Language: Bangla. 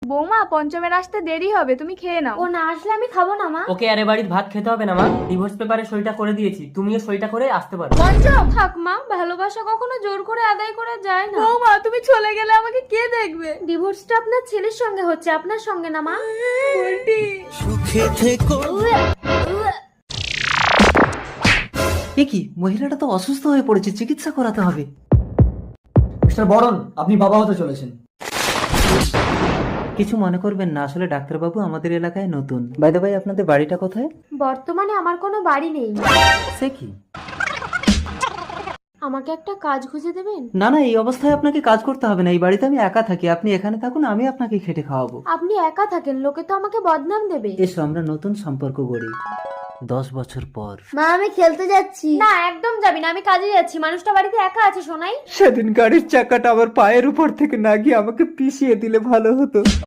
বৌমা, পঞ্চমের আসতে দেরি হবে, তুমি খেয়ে নাও। ও না আসলে আমি খাবো না মা। ওকে আরে বাড়ির ভাত খেতে হবে না মা, ডিভোর্স পেপারে সইটা করে দিয়েছি, তুমিও সইটা করে আসতে পারো। পঞ্চম থাক মা, ভালোবাসা কখনো জোর করে আদায় করা যায় না। বৌমা, তুমি চলে গেলে আমাকে কে দেখবে? ডিভোর্সটা আপনার ছেলের সঙ্গে হচ্ছে, আপনার সঙ্গে না মা। এ কি, মহিলাটা তো অসুস্থ হয়ে পড়েছে, চিকিৎসা করাতে হবে। মিস্টার বরণ, আপনি বাবা হতে চলেছেন। কিছু মনে করবেন না, আসলে ডাক্তারবাবু আমাদের এলাকায় নতুন। বাই দ্য ওয়ে, আপনাদের বাড়িটা কোথায়? বর্তমানে আমার কোনো বাড়ি নেই। সে কি? আমাকে একটা কাজ খুঁজে দেবেন? না না, এই অবস্থায় আপনাকে কাজ করতে হবে না, এই বাড়িতে আমি একা থাকি, আপনি এখানে থাকুন, আমি আপনাকে খেটে খাওয়াবো। আপনি একা থাকেন, লোকে তো আমাকে বদনাম দেবে। এসো আমরা নতুন সম্পর্ক গড়ি 10 বছর পর। মা আমি খেলতে যাচ্ছি। না একদম যাবি না, আমি কাজে যাচ্ছি। মানুষটা বাড়িতে একা আছে শোনাই। সেদিন গাড়ির চাকাটা আমার পায়ের উপর থেকে না গিয়ে আমাকে পিষিয়ে দিলে ভালো হতো।